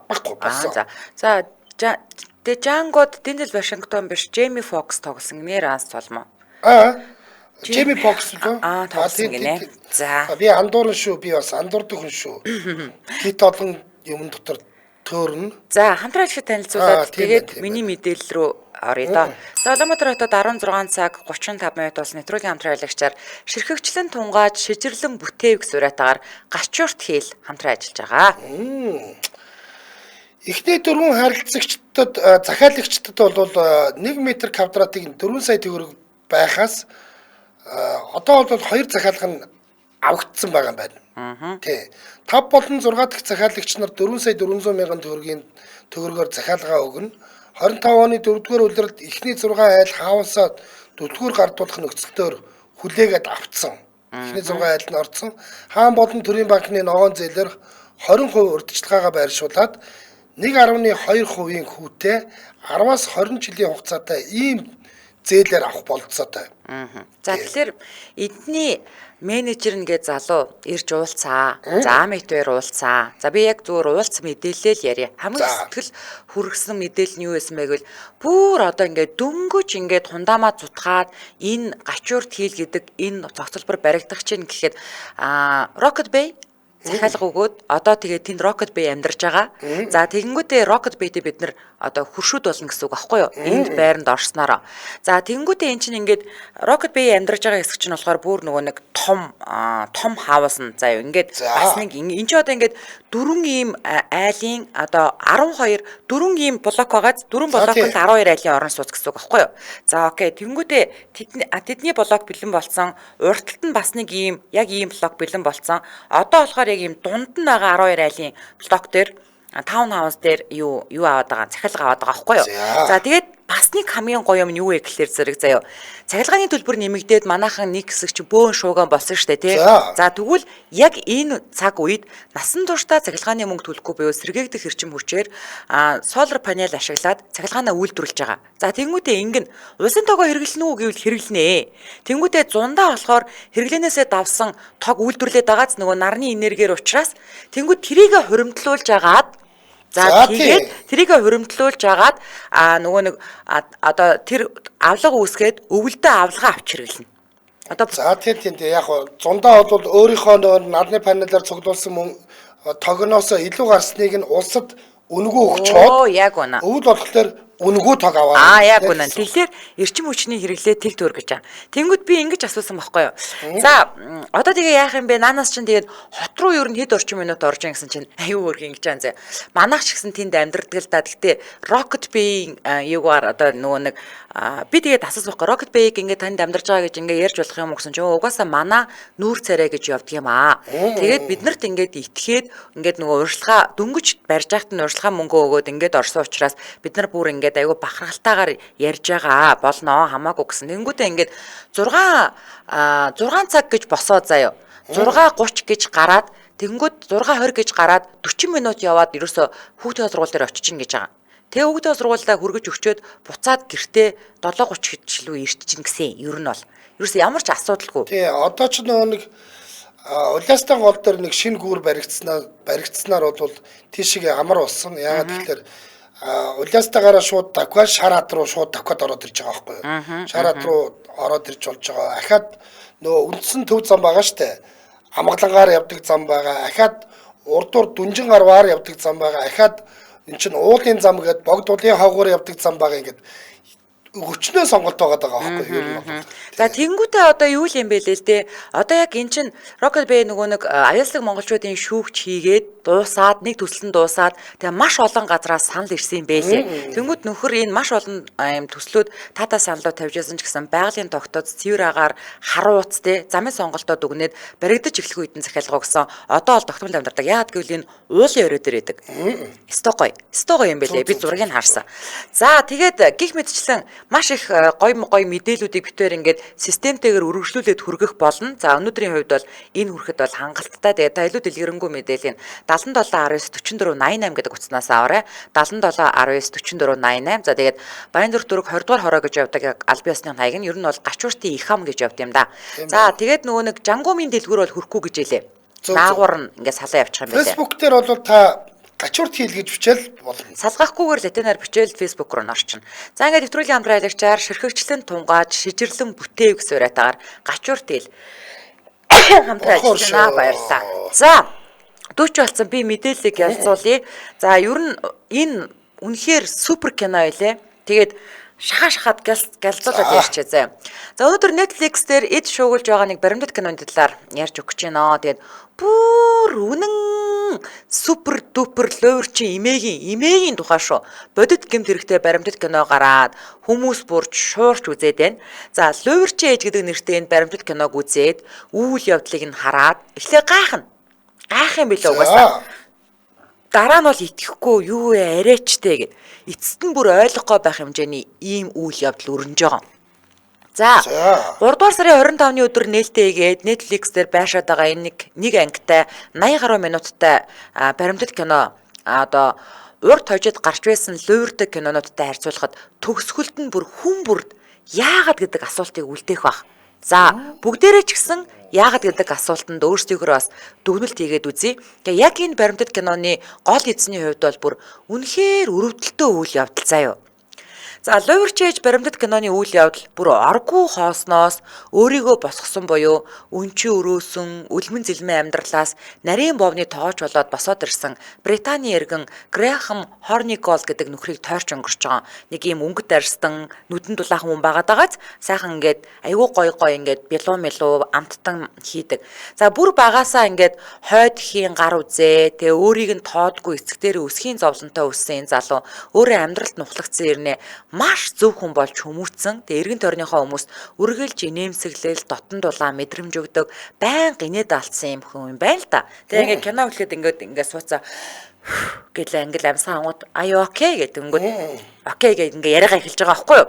За Django-д Denzel Washington биш Jamie Foxx тоглосон нэр анс толмоо. Jamie Foxx л тоглосон гинэ. За би андуурн шүү, би бас андуурдаг хүн шүү. Хит олон юм дотор төөрнө. За хамтран шиг танилцуулаад тэгээд миний мэдээлэл рүү оръё доо. За Улаанбаатар хотод 16 цаг 35 минут болсон нэвтрүүлгийн хамтран аялагчаар ширхэгчлэн тунгааж шижирлэн бүтэевг сураатаагаар гачуурт хийл хамтран ажиллаж байгаа. Эхний дөрвөн харилцагчдад захиалагчдад бол 1 м квадратыг 4 сая төгрөг байхаас одоо бол 2 захиалга нь авагдсан байгаа юм байна. Тий. 5 болон 6 дахь захиалагч нар 4 сая 400 мянган төгрөгийн төгрөгөөр захиалгаа өгнө. 25 оны 4-р улиралд эхний 6 айл хаавсаа 4-р гардуулах нөхцөлөөр хүлээгээд авцсан. Эхний 6 айл нь орцсон. Хаан болон төрийн банкны ногоон зээлээр 20% урьдчилгаагаа байршуулад 1.2% хүүтэй 10-аас 20 жилийн хугацаатай ийм зээлээр авах болцоотой. За тэгэхээр эдний менежер нэгэ залуу ирж уулзаа. За мэтээр уулзаа. За би яг зүгээр уулз мэдээлэл л яриа. Хамгийн сэтгэл хүргэсэн мэдээлэл нь юу байсан бэ гэвэл бүр одоо ингээд дөнгөж ингээд хундаамаа зутгаад энэ гачуурт хийл гэдэг энэ цогцлбор баригдах чинь гэхэд Rocket Bay захиалга өгөөд одоо тэгээд тэнд Rocket Bay амьдарч байгаа. За тэгэнгүүтээ Rocket Bay-тэй бид нар одоо хуршүүд болно гэсэн үг аахгүй юу? Энд байранд орснороо. За тэгэнгүүтээ эн чинь ингээд Rocket Bay амьдарч байгаа хэсэг чинь болохоор бүр нөгөө нэг том хаус нь заяа ингээд бас нэг эн чинь одоо ингээд 4 ийм айлын одоо 12 4 ийм блок байгааз 4 блокт 12 айлын орон сууц гэсэн үг аахгүй юу? За окей тэгэнгүүтээ тэдний блок бэлэн болсон уртталт нь бас нэг ийм яг ийм блок бэлэн болсон. Одоо болохоор яг ийм дунд нь байгаа 12 айлын блок дээр таун хаус дээр юу аваад байгаа захиалга аваад байгаа аахгүй юу. За тэгээд бас нэг хамгийн гоё юм нь юу вэ гэхэлэр зэрэг заяа. Цахилгааны төлбөр нэмэгдээд манайхан нэг хэсэг чи бөөн шууган болсон штэ тий. За тэгвэл яг энэ цаг үед насан туршдаа цахилгааны мөнгө төлөхгүй буюу сэргээгдэх эрчим хүчээр солар панел ашиглаад цахилгаанаа үйлдвэрлэж байгаа. За тэнгуүтээ ингэн улсын тоогоо хэрэглэнэ үү гэвэл хэрэглэнэ. Тэнгуүтээ зундаа болохоор хэрэглэнээсээ давсан тог үйлдвэрлээд байгааз нөгөө нарны энергиэр учраас тэнгуүт трийг хуримтлуулж агаад за тэгээд трийг хуримтлуулж агаад нөгөө нэг одоо тэр авлага үүсгээд өвөлдөө авлагаа авч хэрэглэнэ. Одоо за тийм яг зундаа бол өөрийнхөө нөгөө нарны панелаар цуглуулсан тогноос илүү гарсныг нь улсад үнгүү өгч чод. Яг үнэ. Өвөл болохоор үнгүү тог аваа. Яг үнэ. Тэгэхээр эрчим хүчний хэрэглээ тэг төр гэж байгаа. Тэнгүүд би ингэж асуусан байхгүй юу. За одоо тэгээ яах юм бэ? Наанаас чинь тэгээд хот руу ер нь хэд орчим минут орж ийн гэсэн чинь аюу өргөн гэж байгаа. Манайх ч гэсэн тэнд амьдрдаг л да. Гэхдээ Rocket Bay юугаар одоо нөгөө нэг би тэгээд асуусан байхгүй. Rocket Bay ингээд танд амьдарч байгаа гэж ингээд ярьж болох юм уу гэсэн чинь угаасаа манай нүүр царай гэж явдаг юм аа. Тэгээд бид нарт ингээд итгээд ингээд нөгөө урьдчилгаа дөнгөж барьж байхад нь урьдчилгаа мөнгө өгөөд ингээд орсон учраас бид нар бүр ингээд айгу бахархалтайгаар ярьж байгаа болно хамаагүй гэсэн. Тэнгүүтээ ингээд 6 цаг гэж босоо заяа. 6:30 гэж гараад тэнгүүд 6:20 гэж гараад 40 минут яваад ерөөсө хүүхдийн сургууль дээр очиж гин гэж байгаа. Тэгээ хүүхдийн сургуультай хүргэж өгчөөд буцаад гэртээ 7:30 гэж лүү ирчихин гэсэн. Ер нь бол ерөөсө ямар ч асуудалгүй. Тий одоо ч нэг Улаастан гол дээр нэг шинэ гүүр баригдсанаар бол тийшээ амар болсон. Яагаад тэгэхээр Улаастаагаараа шууд Таква Шараад руу шууд Таквад ороод ирж байгаа байхгүй юу? Шараад руу ороод ирж болж байгаа. Ахаад нөгөө үндсэн төв зам байгаа штэ. Амгалангаар явдаг зам байгаа. Ахаад урдуур Дүнжин гарваар явдаг зам байгаа. Ахаад эн чинь уулын зам гээд Богдуулын хавгуур явдаг зам байгаа ингээд өчнөө сонголт байгаа байхгүй юу? За тэнгуүтээ одоо юу л юм бэ лээ л дээ. Одоо яг эн чин Rocket Bay нөгөө нэг аюултай монголчуудын шүүгч хийгээд дуусаад нэг төсөл нь дуусаад тэгээ маш олон газраас санал ирсэн юм байлээ. Тэнгуүт нөхөр энэ маш олон юм төслүүд тата саналуу тавьжсэн ч гэсэн байгалийн тогтоц цэвэр агаар харуулц те замын сонголтоод өгнөд баригдаж эхлэх үед нь захиалга өгсөн. Одоо бол тогтмол амьдардаг. Яагаад гэвэл энэ уулын өрөө дээр байдаг. Стогой юм байлээ. Би зургийг харсан. За тэгээд гих мэдчлэн маш их гоё мэдээллүүдийг битээр ингээд системтэйгээр үргэлжлүүлээд хүргэх болно. За өнөөдрийн хувьд бол энэ хүрэхэд бол хангалттай. Тэгээд та илүү дэлгэрэнгүй мэдээллийн 77194488 гэдэг утаснаас аваарай. 77194488. За тэгээд Баянзүрх дөрөг 20 дугаар хороо гэж явдаг аль биесны хаяг нь ер нь бол гачууртын их хам гэж явд юм да. За тэгээд нөгөө нэг жангуумын дэлгүүр бол хүрхгүй гэж хэлээ. Наагур нь ингээд салаа явчих юм байна. Facebook дээр бол та гачуурт хийл гэж бичээл болно. Салгахгүйгээр латинаар бичээл Facebook руу орчин. За ингээд нэвтрүүлгийн хамтраалагчаар ширхэгчлэн тунгааж шижирлэн бүтээв гэсэн уриатаагаар гачуурт хийл хамтраалагчнаа баярлаа. За 40 болсон би мэдээллийг ялцуулъя. За ер нь энэ үнэхээр супер кино байлээ. Тэгээд шахаад галзуулаад ярьчээ заа. За өнөөдөр Netflix дээр эд шуугуулж байгаа нэг баримтат киноны талаар ярьж өгч байна. Тэгээд бүр үнэн супер дупер ловерчин имээгийн тухай шүү. Бодит гэмт хэрэгтэй баримтат кино гараад хүмүүс бурж шуурч үзээд байна. За ловерчин ээж гэдэг нэртэй энэ баримтат киног үзээд үйл явдлыг нь хараад эхлээ гайх юм билээ угаасаа. Дараа нь бол итгэхгүй юу арайчтэй гэд эцэст нь бүр ойлгохгүй байх хэмжээний ийм үйл явдал өрнөж байгаа. За 3 дугаар сарын 25-ны өдөр нээлттэй хийгээд Netflix дээр байшаад байгаа энэ нэг ангитай 80 гаруй минуттай баримтат кино одоо урд хожид гарч байсан луурдаг кинонуудтай харьцуулахад төгсгөлд нь бүр хүн бүрд яагаад гэдэг асуултыг үлдээх баг. За бүгдээрээ ч гэсэн яагаад гэдэг асуултанд өөрсдийгөө бас дүгнэлт хийгээд үзье. Тэгээ яг энэ баримтат киноны гол эзний хувьд бол бүр үнэхээр өрөвдөлтөө үйл явдал заяа. За Луврч ээж баримтат киноны үйл явдал бүр оргүй хоосноос өөрийгөө босгосон буюу өнчи өрөөсөн үлмэн зэлмэн амьдралаас нарийн бовны тоож болоод босоод ирсэн Британий иргэн Грэхэм Хорникол гэдэг нөхрийг тойрч өнгөрч байгаа. Нэг юм өнгөт арьстан нүдэн дулаахан хүн байгаад байгааз сайхан ингээд айгүй гой ингээд бялуу мэлүү амттан хийдэг. За бүр багаасаа ингээд хойд хийн гар үзээ. Тэгээ өөрийг нь тоодгүй эцэг дээр өсхийн зовлонтой өссөн энэ залуу өөрөө амьдралд нухлагцсан ирнэ. Маш зөв хүн болж хүмүүцсэн. Тэгээ эргэн тойрныхоо хүмүүст үргэлж инээмсэглэл, дотн дулаан мэдрэмж өгдөг, байнга инээд алдсан юм хүн юм байна л да. Тэгээ ингээд кино эхлэхэд ингээд сууцаа гэлээ ингээд амсгаа ангууд аюу окей гэдэг өнгөт окей гэдэг ингээд яриагаа эхэлж байгаа байхгүй юу?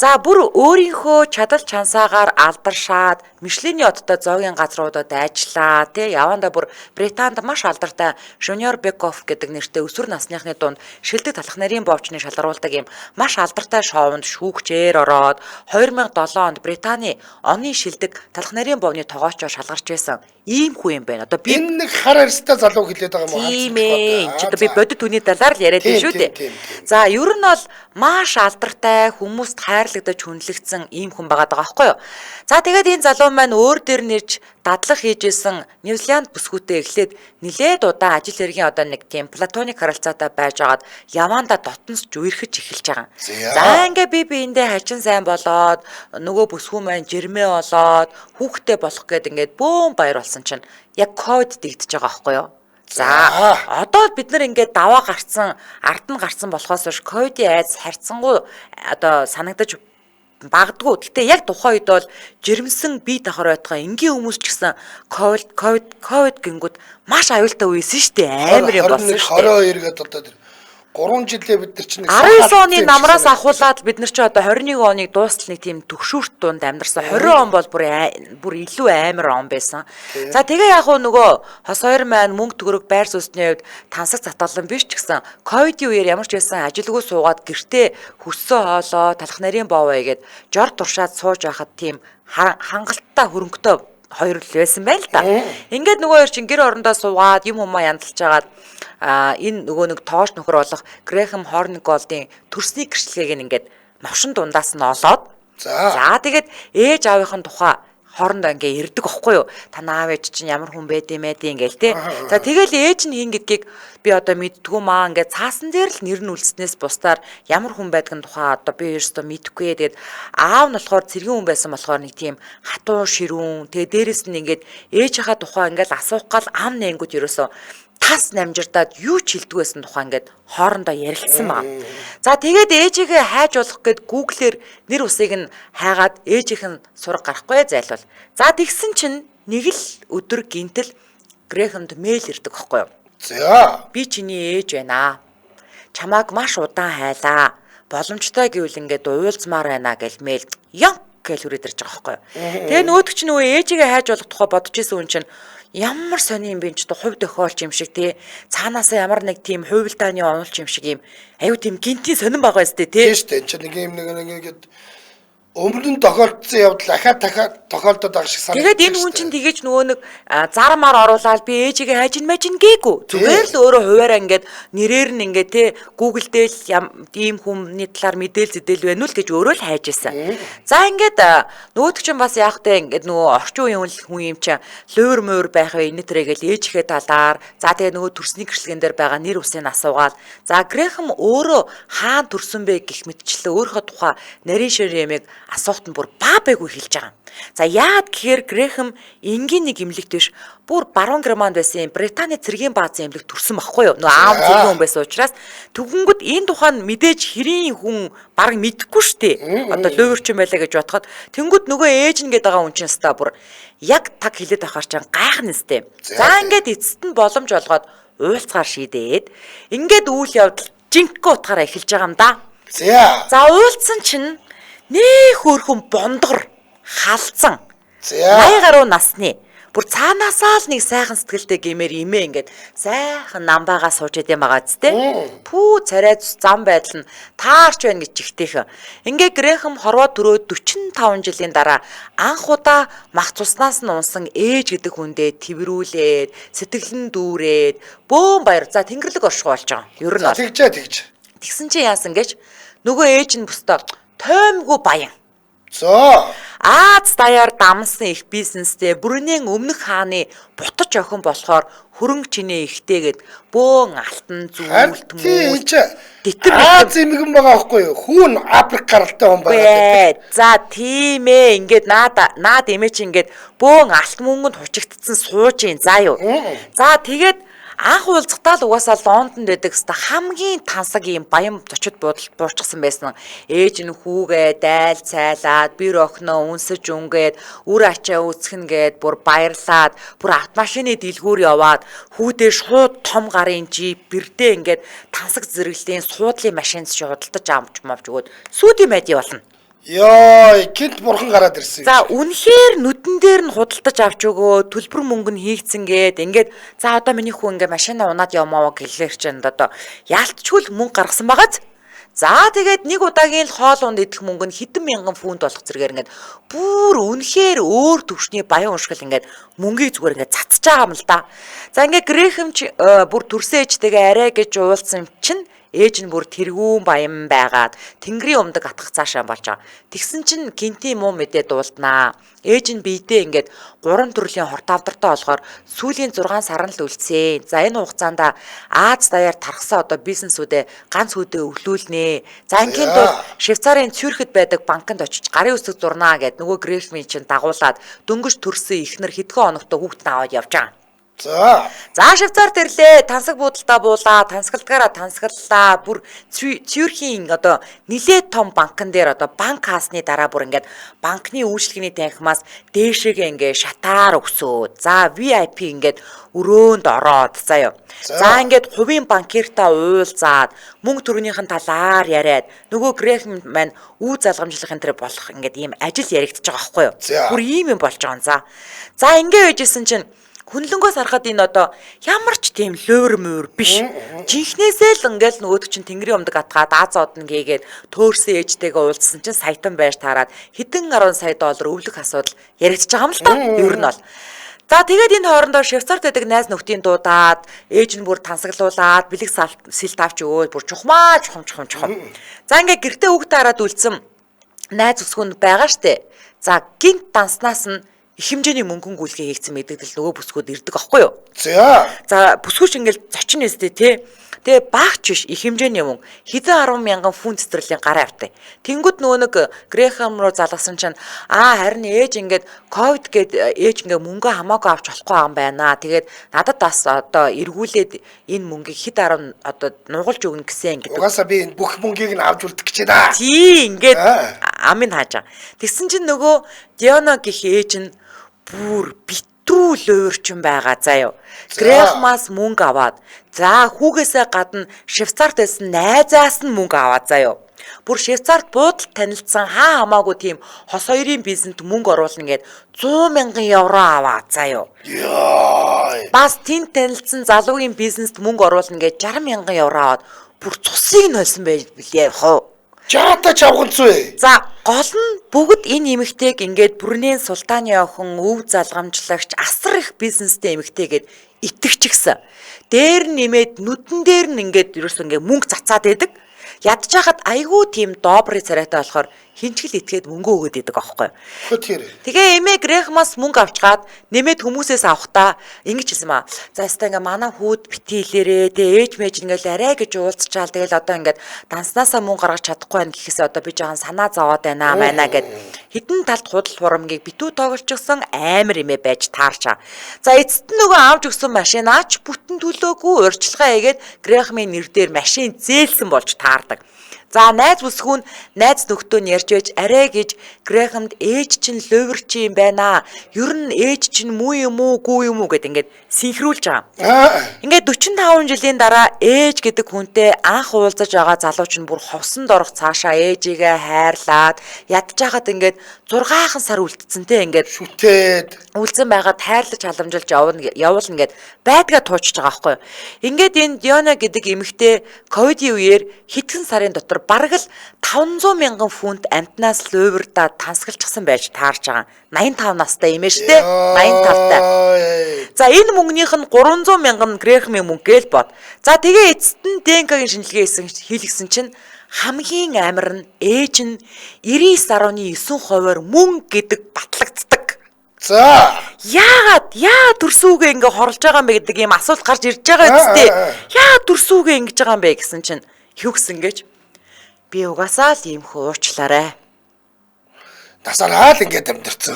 За бүр өөрийнхөө чадал чансаагаар алдаршаад Мишлений одтой зоогийн газруудад ажиллаа тий явандаа бүр Британд маш алдартай Junior Bake-Off гэдэг нэртэй өсвөр насныхны дунд шилдэг талах нарийн бовчны шалгаруулдаг юм маш алдартай шоунд шүүгчээр ороод 2007 онд Британий оны шилдэг талах нарийн бовны тогоочоор шалгарч байсан ийм хүн юм байна. Одоо би энэ нэг хар арьстай залуу хэлээд байгаа юм уу? Тийм ээ. Чи одоо би бодит түүний талаар л яриад байна шүү дээ. За ер нь бол маш алдартай хүмүүст хайрлагдаж хүндлэгдсэн ийм хүн байгаа даа байхгүй юу? За тэгээд энэ залуу маань өөр дээр нэрж дадлах хийжсэн Нью-Зеланд бүсгүүтэй эхлээд нилээд удаа ажил хэргийн одоо нэг тийм платоник харилцаатай байж агаад явандаа дотнос жуйрхэж эхэлж байгаа. За ингээ биэндээ хачин сайн болоод нөгөө бүсгүй маань жирмээ болоод хүүхдтэй болох гээд ингээд бөөн баяр болсон чинь яг ковид дэгдэж байгаа байхгүй юу? За одоо бид нар ингээд даваа гарцсан, ард нь гарцсан болохоос биш ковидын айдас харьцангуй одоо санагдаж багдгүй. Гэтэ яг тухайн үед бол жирэмсэн бие давхар байтгаа энгийн хүмүүс ч гэсэн ковид гингүүд маш аюултай үесэн шүү дээ. Амар юм болсон шүү дээ. 22 гэдэг одоо 3 жилээ бид нар чинь 19 оны намраас ахуулаад бид нар чи одоо 21 оныг дуустал нэг тийм төгшүүрт дунд амьдарсан. 20 он бол бүр илүү амар он байсан. За тэгээ яг нөгөө хос хоёр маань мөнгө төгрөг байр суусны хувьд тансаг затгалан биш ч гэсэн ковидын үеэр ямар ч байсан ажилгүй суугаад гэртээ хөссөө хоолоо талах нарийн боовоо гээд жор туршаад сууж байхад тийм хангалттай хөрөнгөтэй хоёр л байсан байл та. Ингээд нөгөө хоёр чинь гэр орондоо суугаад юм янзалж агаад энэ нөгөө нэг тоош нөхөр болох Грэхэм Хорниколдын төрсний гэрчлэгийг ингээд новшин дундаас нь олоод за тэгээд ээж аавынхын тухай хоорондоо ингээ ирдэг аахгүй юу? Танаа аав ээж чинь ямар хүн байд юм ингээл те. За тэгэл ээж нь хин гэдгийг би одоо мэдтгүү маа ингээ цаасан дээр л нэр нь үлдснээс бусдаар ямар хүн байдгын тухай одоо би өөрөөсөө мэдхгүй. Тэгээд аав нь болохоор цэргийн хүн байсан болохоор нэг тийм хатуу ширүүн. Тэгээ дээрэс нь ингээд ээжийнхаа тухай ингээл асуух гал ам нэнгүүд ерөөсөө тас намжирдаад юу ч хэлдэг байсан тухай ингээд хоорондоо ярилцсан байгаа. За тэгээд ээжигээ хайж болох гэд Google-ээр нэр усыг нь хайгаад ээжийнх нь сураг гарахгүй зайлвал. За тэгсэн чинь нэг л өдөр гинтэл Грэхэмд мэйл ирдэг байхгүй юу? За би чиний ээж байна. Чамааг маш удаан хайлаа. Боломжтой гэвэл ингээд уйлзмаар байна гэл мэйл ён гэж үрээд ирж байгаа байхгүй юу? Тэгээ нөгөөдөг чинь нөгөө ээжигээ хайж болох тухай бодож исэн хүн чинь ямар сони юм бэ ч хувь тохиолч юм шиг тий цаанаасаа ямар нэг тийм хувилдааны онулч юм шиг юм аюу тийм гинтийн сонирн байгаа юм тий шүү дээ энэ нэг юм нэг өмнө нь тохиолдсон явдал дахиад тохиолдоод байгаа шиг санагдаж. Тэгээд энэ хүн чинь тэгэж нөгөө нэг зармаар оруулаад би ээжигээ хайж мэж гээгүй. Зүгээр л өөрөө хуваараа ингээд нэрээр нь ингээд те Google дээр ийм хүмүүний талаар мэдээлэл зэдэл байна уу л гэж өөрөө л хайж исэн. За ингээд нөгөөдөг чинь бас яах вэ ингээд нөгөө орчин үеийн хүн юм чинь луур муур байх вэ энэ төрөйгөл ээжихээ талаар за тэгээд нөгөө төрсний гэрчлэгэн дээр байгаа нэр усыг асуугаад за Грэхэм өөрөө хаана төрсөн бэ гэх мэтчлээ өөрийнхөө тухай нарийн шир ямиг асуухт нь бүр баабайгүй хэлж байгаа. За яад гэхээр Грэхэм энгийн нэг эмнэлэгт биш бүр баруун Германд байсан Британий цэргийн баазын эмнэлэгт төрсэн байхгүй юу? Нөгөө аав цэргийн хүн байсан учраас тэгвнгүүд энэ тухайн мэдээж хэрийн хүн бараг мэдэхгүй штэ. Одоо луурч юм байлаа гэж бодоход тэнгүүд нөгөө ээж нь гээд байгаа хүн чинь ста бүр яг таг хилээд байхаар чинь гайхна сте. За ингээд эцэст нь боломж олгоод уйлцгаар шийдээд ингээд үйл явдал жинхэнэ утгаараа эхэлж байгаа юм да. За уйлцсан чинь нэх хөөрхөн бондгор халцсан 80 гаруй насны Бүр цаанаасаа л нэг сайхан сэтгэлтэй гэмээр имээ ингээд сайхан намбагаа сууж идэм байгаа зү тэ. Пүү царай зам байдал нь таарч байна гэж чигтэйхэн. Ингээ Грэхэм хорвоо төрөө 45 жилийн дараа анх удаа мах цуснаас нь унсан ээж гэдэг хүндээ тэрврүүлээд сэтгэл нь дүүрээд бөөн баяр. За тэнгэрлэг орших болж байгаа. Ер нь тэгж. Тэгсэн чинь яасан гэж нөгөө ээж нь бустаа тоймгүй баян. За Аз даяар дамсан их бизнестэй бүрнэн өмнөх хааны бутаж охин болохоор хөрөнгө чинээ ихтэйгээд бөөн алтан зүйлт мөн тэтэр Аз эмгэн байгаа байхгүй юу? Хүүн Африк гаралтай хүн байгаа. За тийм ээ ингээд наад эмээ чи ингээд бөөн алт мөнгөнд хучигдсан сууж ийн заа юу. За тэгээд анх уулзахтаа л угаасаа Лондонд байдаг хэвээр хамгийн тансаг ийм баян зочид буурчихсан байсан. Ээж нь хүүгээ дайл цайлаад, бэр охиноо үнсэж үнгээд, үр ачаа үүсгэн гээд бүр баярлаад, бүр автомашины дэлгүүр яваад, хүүдээ шууд том гарын жип бэрдээ ингээд тансаг зэрэглэлийн суудлын машинд шуудалтаж амж өгөөд сүүдийн мэдий болно. Яа, гинт бурхан гараад ирсэн. За үнэхээр нүдэн дээр нь худалдаж авч өгөө, төлбөр мөнгө нь хийгцэн гээд ингээд за одоо миний хүү ингээ машина унаад явмаа гэлээр чинь одоо яалтчгүй мөнгө гаргасан байгааз. За тэгээд нэг удаагийн хоол унд идэх мөнгө нь хэдэн мянган фунт болох зэрэгээр ингээд бүр үнэхээр өөр төвшний баян уушгил ингээд мөнгийг зүгээр ингээд цацж байгаа юм л да. За ингээд Грэхэм бүр төрсөн ээжтэйгээ арай гэж уулзсан чинь ээж нь бүр тэргүүн баян байгаад тэнгэрийн умдаг атгах цаашаа болж байгаа. Тэгсэн чинь гинтийн муу мэдээ дуулнаа. Ээж нь биедээ ингээд 3 төрлийн хорт авдартай болохоор сүүлийн 6 сар нь л үлдсэн. За энэ хугацаанд Аз даяар тархсан одоо бизнесүүдээ ганц үдээ өвлүүлнэ. За ингийн тул Швейцарын Цюрхэд байдаг банкнд очиж гарын үсэг зурнаа гэд нөгөө Грэхмийн чинь дагуулад дөнгөж төрсөн ихнэр хэдхэн хоногтой хүүхд наваад явж байгаа. За Швейцарт ирлээ, тансаг буудалтаа буулаа, тансаглагаараа тансаглалаа. Бүр Цюрхийн одоо нилээд том банкн дээр одоо банк хаасны дараа бүр ингээд банкны үйлчлэгээний танхимаас дээшээгээ ингээд шатаар өгсөөд. За VIP ингээд өрөөнд ороод заяа. За ингээд хувийн банкиртаа уулзаад мөнгө төрөнийхэн талаар яриад нөгөө Грэхэм маань үе залгамжлахын тэр болох ингээд ийм ажил яригдчихэж байгаа байхгүй юу? Бүр ийм юм болж байгаа юм. За ингээд байжсэн чинь хүнлэнгөөс харахад энэ одоо ямар ч тийм лөөр мөр биш. Жинхнээсээ л ингээл нөгөөд чинь тэнгэрийн умдаг атгаад Аз одно гээгээд төөрсөн ээжтэйгээ уулзсан чинь саятан байж таарад хэдэн 10 сая доллар өвлөх асуудал яригдчихэж байгаа юм л да. Ер нь бол. За тэгээд энэ хоорондоо Швейцарт байдаг найз нөхдийн дуудаад ээж нь бүр тансаглуулаад бэлэг сэлт авч өгөөд бүр чухмаа чухам. За ингээд гэртээ хүүхдээ хараад үлдсэн найз өсгөнд байгаа штэ. За гинт данснаас нь их хэмжээний мөнгөн гүйлгээ хийгдсэн мэдээлэл нөгөө бүсгүүд ирдэг аахгүй юу? За бүсгүүч ингээл зочин нэстэй тий. Тэгээ багч биш их хэмжээний мөнгө хэдэн 10 мянган фунт стерлинг гараа автай. Тэнгүүд нөгөө нэг Грэхэм руу залгасан чинь харин ээж ингээд ковид гээд ээж ингээд мөнгө хамаагүй авч болохгүй юм байна. Тэгээд надад бас одоо эргүүлээд энэ мөнгийг хэд 10 одоо нугалж өгнө гэсэн ингээд. Угаасаа би энэ бүх мөнгийг нь авч үлдэх гэж байна. Тий ингээд амин хаажаа. Тэгсэн чинь нөгөө Диона гэх ээж нь бүр битрүү луурчин байгаа заяа. Грэхмаас мөнгө аваад за хүүгээсээ гадна Швейцарт байсан найзаас нь мөнгө аваад заяа. Бүр Швейцарт буудалд танилцсан хамаагүй тийм хос хоёрын бизнест мөнгө оруулна гэд 100 мянган евро аваад заяа. Бас тэнд танилцсан залуугийн бизнест мөнгө оруулна гэд 60 мянган евро аваад бүр цусыг нь хольсон байж билээ хоо. Чаата чавганцгүй. За гол нь бүгд энэ эмэгтэйг ингээд бүрнээ султааны охин өв залгамжлагч асар их бизнестэй эмэгтэйгээд итгэвчихсэн. Дээр нэмээд нүдэн дээр нь ингээд ерөөсөө ингээд мөнгө цацаад байдаг. Ядж хахад айгүй тийм добрый царайтай болохоор хинчгэл итгээд мөнгө өгөөд идэг аахгүй. Тэгээ эмээ Грэхмаас мөнгө авчгаад нэмээд хүмүүсээс авахтаа ингэж хэлсэн маа. За яста ингээ манай хүүд бити хэлээрээ тэгээ ээж мэж ингээл арай гэж уулзчаал тэгэл одоо ингээд данснасаа мөнгө гаргаж чадахгүй байх гэхээсээ одоо би жаахан санаа зовоод байна маа гэд хідэн талд худал хурамгийг битүү тоглочихсон амар эмээ байж таарчаа. За эцэст нь нөгөө авч өгсөн машинаач бүтэн төлөөгүй урьдчилгаа хийгээд Грэхмийн нэр дээр машин зээлсэн болж таардаг. За найз бүсгүүн найз нөхдөө нь ярьж байж арай гэж Грэхэмд ээж чинь лувер чи юм байна. Ер нь ээж чинь муу юм уу, гүү юм уу гэд ингээд синхруулж байгаа. Ингээд 45 жилийн дараа ээж гэдэг хүнтэй анх уулзаж байгаа залуу чинь бүр ховсонд орох цаашаа ээжигээ хайрлаад ядчихад ингээд 6 сар үлдсэнтэй ингээд шүтээд үлдсэн байгаад хайрлаж халамжилж явуулна гэд байдгаа туучж байгаа байхгүй. Ингээд энэ Диона гэдэг эмэгтэй ковидын үеэр хэдхэн сарын дотор бараг л 500 мянган фунт амтнаас луврда тансгалчихсан байж таарч байгаа. 85 настай юм ээ штэ. 85 таа. За энэ мөнгөнийх нь 300 мянган Грэхмийн мөнгө гээл бод. За тэгээ эцэст нь ДНК-гийн шинжилгээ хийлгсэн чинь хамгийн амар нь ээж нь 99.9%-оор мөнгө гэдэг батлагддаг. За яа төрсүүгээ ингээ хорлож байгаа юм бэ гэдэг ийм асуулт гарч ирж байгаа үстэй. Яа төрсүүгээ ингэж байгаа юм бэ гэсэн чинь юу гэсэн гэж би угаасаа л ийм хуучлаарай. Насараа л ингээд амьдэрсэн.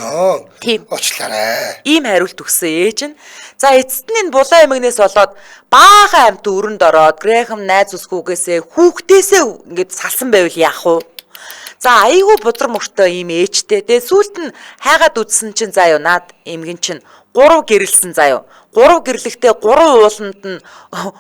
Тийм уучлаарай. Ийм хариулт өгсөн ээж нь. За эцэст нь энэ булан эмгнээс болоод баахан амьд өрөнд ороод Грэхэм найз үсгүүгээсээ хүүхдээсээ ингээд салсан байвал яах вэ? За айгүй будрам мөртөө ийм ээжтэй. Тэгээ сүүлд нь хайгаад үдсэн чинь заа юу наад эмгэн чинь 3 гэрэлсэн заа юу. 3 гэрлэгтээ 3 ууланд нь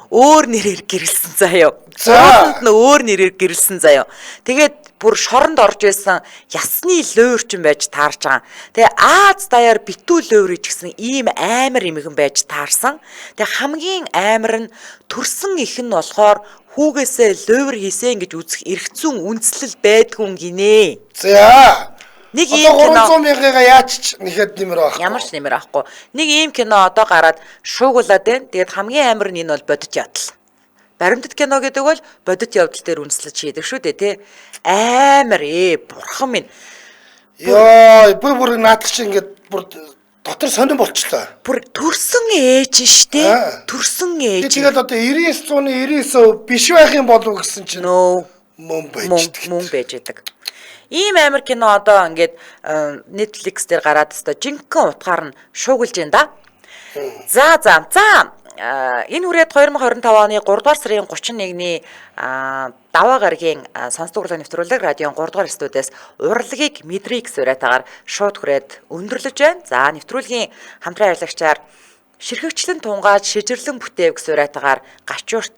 өөр нэрээр гэрэлсэн заа юу. Ууланд нь өөр нэрээр гэрэлсэн заа юу. Тэгээд бүр шоронд орж исэн ясны луурчин байж таарч байгаа. Тэгээ Аз даяар битүү луурч гэсэн ийм амар эмгэн байж таарсан. Тэгээ хамгийн амар нь төрсөн их нь болохоор хүүгээсээ лувр хийсэн гэж үзэх эргцүүн үндслэл байдгүй гинэ. За нэг ийм кино 300 мянгагаа яач нэхэд нэмэр байхгүй. Ямар ч нэмэр байхгүй. Нэг ийм кино одоо гараад шуугуулаад байна. Тэгээд хамгийн амар нь энэ бол бодит явдал. Баримтат кино гэдэг бол бодит явдал дээр үндэслэж хийдэг шүү дээ, тий. Амар бурхан минь. Йоо, бүр наадах чинь ингээд бүр дотор сонирн болчлоо. Бүр төрсөн ээж штэ. Төрсөн ээж. Тэгээд одоо 99.99% биш байх юм болов гэсэн чинь мөн байж байдаг. Ийм амар кино одоо ингээд Netflix дээр гараад өстой жинхэнэ утгаар нь шуугилж байна да. За энэ хүрээд 2025 оны 3 дугаар сарын 31-ний даваа гарагийн сонсдог урлаг нэвтрүүлэг радион 3 дугаар студиэс урлагийг мэдрийг сураатаагаар шууд хүрээд өндөрлөж байна. За нэвтрүүлгийн хамтран ажиллагчаар ширхэгчлэн тунгааж шижирлэн бүтээг сураатаагаар гачуурт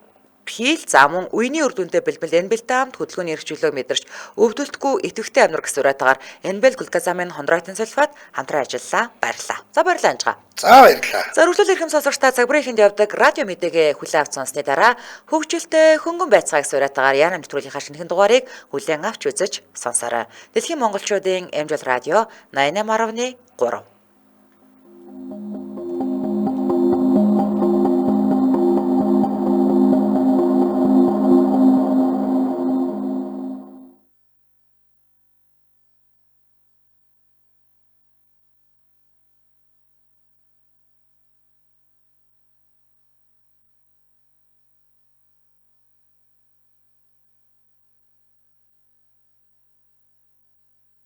хил за мөн үений үр дүнтэй бэлбэл Энбэлтэй хамт хөдөлгөөний эрхчлөлөө мэдэрч өвдөлтгүй идэвхтэй амьдрах гэсэн сураатаагаар Энбэл глюкозамин хондротын сульфат хамтран ажиллалаа. Баярлалаа. За баярлалаа анжгаа. За баярлалаа. За өргөжлөл эрхэм сонсогчдаа цаг брейфинд явдаг радио мэдээгээ хүлээн авч сонссны дараа хөгжилтэй хөнгөн байцгааг сураатаагаар яна нэвтрүүлгийнхаа шинэхэн дугаарыг хүлээн авч үзэж сонсоорой. Дэлхийн монголчуудын Эмжил радио 88.3